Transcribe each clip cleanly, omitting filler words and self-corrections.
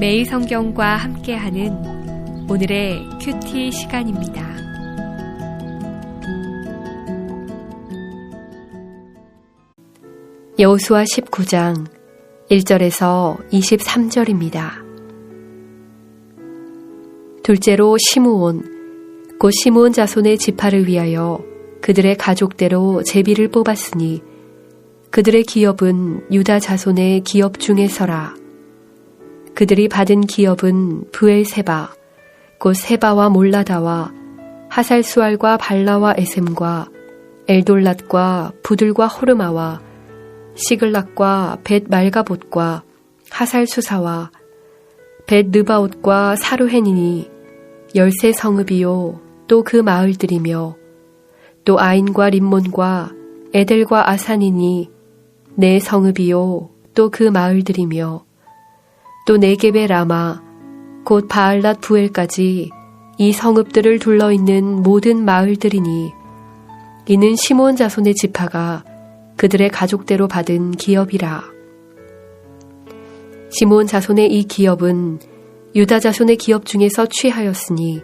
매일 성경과 함께하는 오늘의 큐티 시간입니다. 여호수아 19장 1절에서 23절입니다. 둘째로 시므온, 곧 시므온 자손의 지파를 위하여 그들의 가족대로 제비를 뽑았으니 그들의 기업은 유다 자손의 기업 중에서라. 그들이 받은 기업은 브엘세바, 곧 세바와 몰라다와 하살수알과 발라와 에셈과 엘돌랏과 부들과 호르마와 시글락과 벳 말가봇과 하살수사와 벳 느바옷과 사루헨이니 13성읍이요 또 그 마을들이며 또 아인과 림몬과 에델과 아산이니 4성읍이요 또 그 마을들이며 또 네겝의 라마 곧 바알랏 부엘까지 이 성읍들을 둘러있는 모든 마을들이니 이는 시므온 자손의 지파가 그들의 가족대로 받은 기업이라. 시므온 자손의 이 기업은 유다 자손의 기업 중에서 취하였으니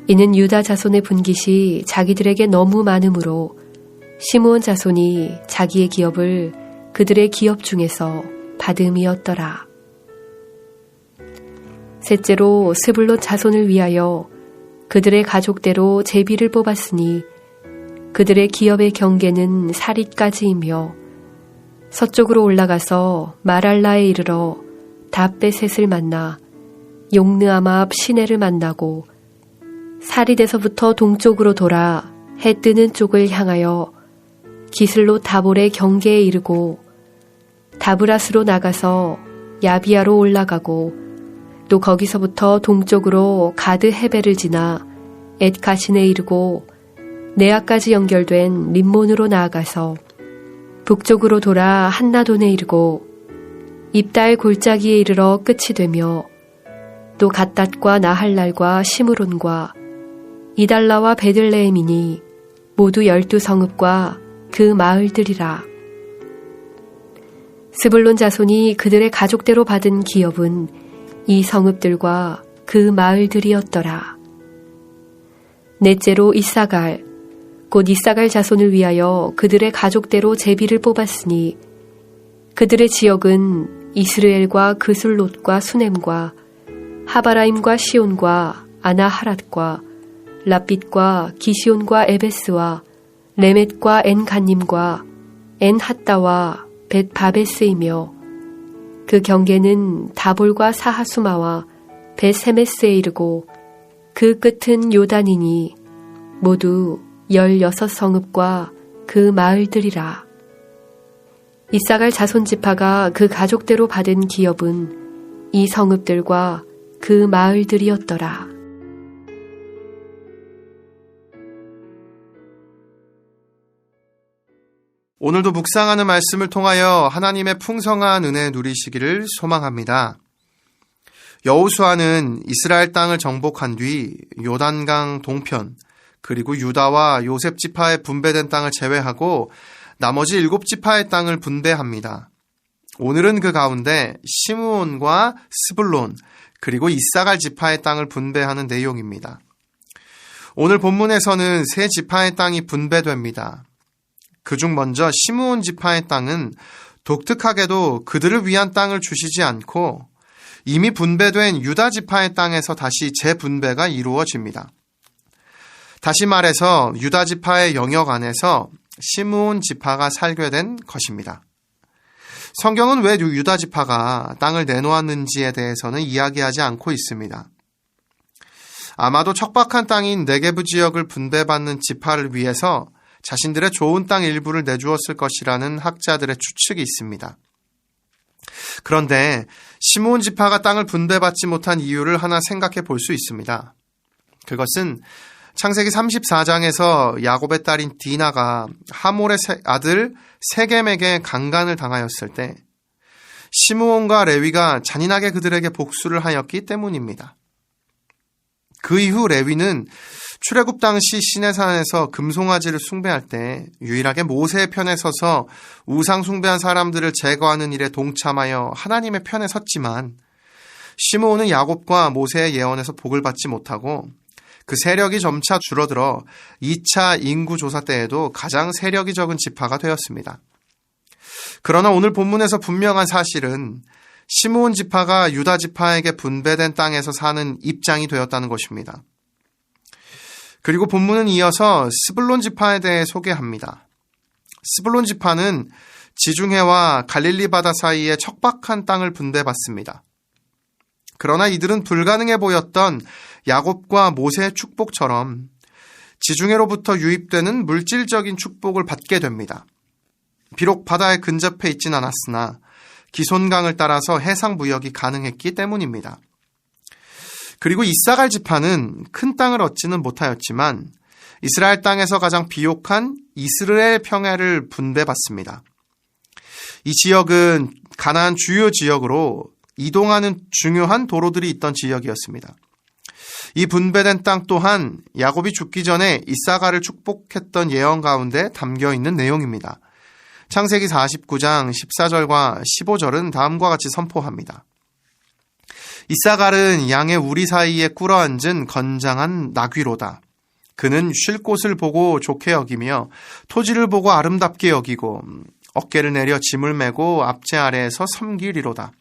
이는 유다 자손의 분깃이 자기들에게 너무 많으므로 시므온 자손이 자기의 기업을 그들의 기업 중에서 받음이었더라. 셋째로 스불론 자손을 위하여 그들의 가족대로 제비를 뽑았으니 그들의 기업의 경계는 사릿까지이며 서쪽으로 올라가서 마랄라에 이르러 다베셋을 만나 용느암 앞 시내를 만나고 사릿에서부터 동쪽으로 돌아 해 뜨는 쪽을 향하여 기슬롯 다볼의 경계에 이르고 다브라스로 나가서 야비아로 올라가고 또 거기서부터 동쪽으로 가드 헤벨을 지나 엣가신에 이르고 네아까지 연결된 림몬으로 나아가서 북쪽으로 돌아 한나돈에 이르고 입달 골짜기에 이르러 끝이 되며 또 갓닷과 나할랄과 시므론과 이달라와 베들레헴이니 모두 12성읍과 그 마을들이라. 스불론 자손이 그들의 가족대로 받은 기업은 이 성읍들과 그 마을들이었더라. 넷째로 이사갈, 곧 이사갈 자손을 위하여 그들의 가족대로 제비를 뽑았으니 그들의 지역은 이스르엘과 그술롯과 수넴과 하바라임과 시온과 아나하랏과 라빛과 기시온과 에베스와 레멧과 엔간님과 엔핫다와 벳바베스이며 그 경계는 다볼과 사하수마와 벳세메스에 이르고 그 끝은 요단이니 모두 16성읍과 그 마을들이라. 이사갈 자손 지파가 그 가족대로 받은 기업은 이 성읍들과 그 마을들이었더라. 오늘도 묵상하는 말씀을 통하여 하나님의 풍성한 은혜 누리시기를 소망합니다. 여호수아는 이스라엘 땅을 정복한 뒤 요단강 동편 그리고 유다와 요셉 지파에 분배된 땅을 제외하고 나머지 7지파의 땅을 분배합니다. 오늘은 그 가운데 시므온과 스불론 그리고 이사갈 지파의 땅을 분배하는 내용입니다. 오늘 본문에서는 3지파의 땅이 분배됩니다. 그중 먼저 시므온 지파의 땅은 독특하게도 그들을 위한 땅을 주시지 않고 이미 분배된 유다 지파의 땅에서 다시 재분배가 이루어집니다. 다시 말해서 유다 지파의 영역 안에서 시므온 지파가 살게 된 것입니다. 성경은 왜 유다 지파가 땅을 내놓았는지에 대해서는 이야기하지 않고 있습니다. 아마도 척박한 땅인 네게브 지역을 분배받는 지파를 위해서 자신들의 좋은 땅 일부를 내주었을 것이라는 학자들의 추측이 있습니다. 그런데 시므온 지파가 땅을 분배받지 못한 이유를 하나 생각해 볼 수 있습니다. 그것은 창세기 34장에서 야곱의 딸인 디나가 하몰의 아들 세겜에게 강간을 당하였을 때 시므온과 레위가 잔인하게 그들에게 복수를 하였기 때문입니다. 그 이후 레위는 출애굽 당시 시내산에서 금송아지를 숭배할 때 유일하게 모세의 편에 서서 우상 숭배한 사람들을 제거하는 일에 동참하여 하나님의 편에 섰지만 시므온은 야곱과 모세의 예언에서 복을 받지 못하고 그 세력이 점차 줄어들어 2차 인구조사 때에도 가장 세력이 적은 지파가 되었습니다. 그러나 오늘 본문에서 분명한 사실은 시므온 지파가 유다 지파에게 분배된 땅에서 사는 입장이 되었다는 것입니다. 그리고 본문은 이어서 스불론 지파에 대해 소개합니다. 스불론 지파는 지중해와 갈릴리 바다 사이에 척박한 땅을 분배받습니다. 그러나 이들은 불가능해 보였던 야곱과 모세의 축복처럼 지중해로부터 유입되는 물질적인 축복을 받게 됩니다. 비록 바다에 근접해 있진 않았으나 기손강을 따라서 해상 무역이 가능했기 때문입니다. 그리고 이사갈 지파는 큰 땅을 얻지는 못하였지만 이스라엘 땅에서 가장 비옥한 이스라엘 평야를 분배받습니다. 이 지역은 가나안 주요 지역으로 이동하는 중요한 도로들이 있던 지역이었습니다. 이 분배된 땅 또한 야곱이 죽기 전에 이사갈을 축복했던 예언 가운데 담겨 있는 내용입니다. 창세기 49장 14절과 15절은 다음과 같이 선포합니다. 이사갈은 양의 우리 사이에 꿇어앉은 건장한 나귀로다. 그는 쉴 곳을 보고 좋게 여기며 토지를 보고 아름답게 여기고 어깨를 내려 짐을 메고 앞제 아래에서 섬기리로다.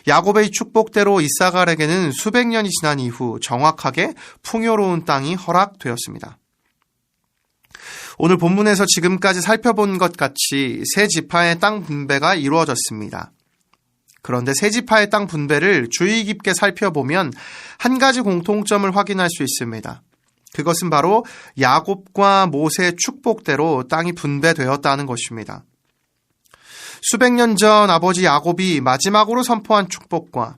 야곱의 축복대로 이사갈에게는 수백 년이 지난 이후 정확하게 풍요로운 땅이 허락되었습니다. 오늘 본문에서 지금까지 살펴본 것 같이 세 지파의 땅 분배가 이루어졌습니다. 그런데 세 지파의 땅 분배를 주의 깊게 살펴보면 한 가지 공통점을 확인할 수 있습니다. 그것은 바로 야곱과 모세의 축복대로 땅이 분배되었다는 것입니다. 수백 년 전 아버지 야곱이 마지막으로 선포한 축복과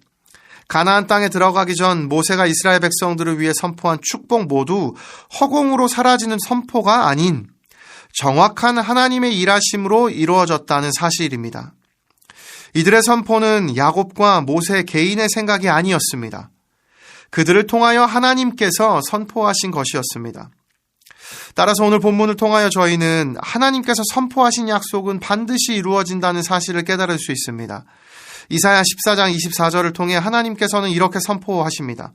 가나안 땅에 들어가기 전 모세가 이스라엘 백성들을 위해 선포한 축복 모두 허공으로 사라지는 선포가 아닌 정확한 하나님의 일하심으로 이루어졌다는 사실입니다. 이들의 선포는 야곱과 모세 개인의 생각이 아니었습니다. 그들을 통하여 하나님께서 선포하신 것이었습니다. 따라서 오늘 본문을 통하여 저희는 하나님께서 선포하신 약속은 반드시 이루어진다는 사실을 깨달을 수 있습니다. 이사야 14장 24절을 통해 하나님께서는 이렇게 선포하십니다.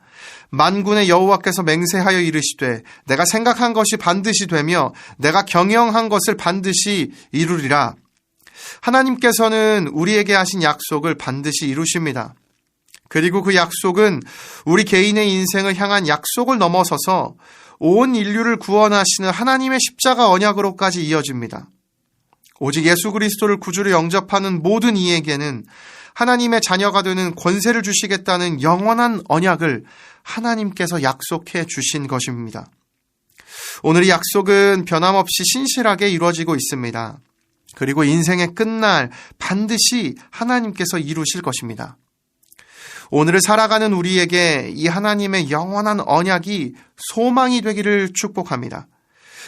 만군의 여호와께서 맹세하여 이르시되 내가 생각한 것이 반드시 되며 내가 경영한 것을 반드시 이루리라. 하나님께서는 우리에게 하신 약속을 반드시 이루십니다. 그리고 그 약속은 우리 개인의 인생을 향한 약속을 넘어서서 온 인류를 구원하시는 하나님의 십자가 언약으로까지 이어집니다. 오직 예수 그리스도를 구주로 영접하는 모든 이에게는 하나님의 자녀가 되는 권세를 주시겠다는 영원한 언약을 하나님께서 약속해 주신 것입니다. 오늘 이 약속은 변함없이 신실하게 이루어지고 있습니다. 그리고 인생의 끝날 반드시 하나님께서 이루실 것입니다. 오늘을 살아가는 우리에게 이 하나님의 영원한 언약이 소망이 되기를 축복합니다.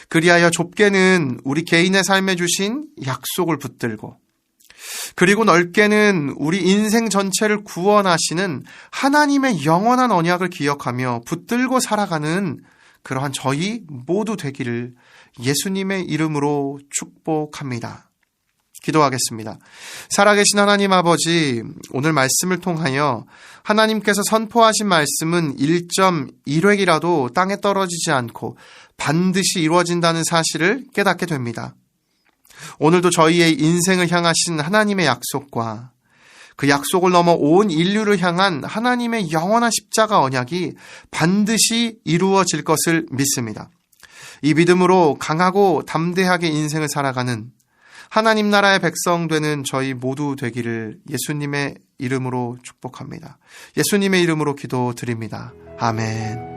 그리하여 좁게는 우리 개인의 삶에 주신 약속을 붙들고 그리고 넓게는 우리 인생 전체를 구원하시는 하나님의 영원한 언약을 기억하며 붙들고 살아가는 그러한 저희 모두 되기를 예수님의 이름으로 축복합니다. 기도하겠습니다. 살아계신 하나님 아버지, 오늘 말씀을 통하여 하나님께서 선포하신 말씀은 1.1획이라도 땅에 떨어지지 않고 반드시 이루어진다는 사실을 깨닫게 됩니다. 오늘도 저희의 인생을 향하신 하나님의 약속과 그 약속을 넘어 온 인류를 향한 하나님의 영원한 십자가 언약이 반드시 이루어질 것을 믿습니다. 이 믿음으로 강하고 담대하게 인생을 살아가는 하나님 나라의 백성 되는 저희 모두 되기를 예수님의 이름으로 축복합니다. 예수님의 이름으로 기도드립니다. 아멘.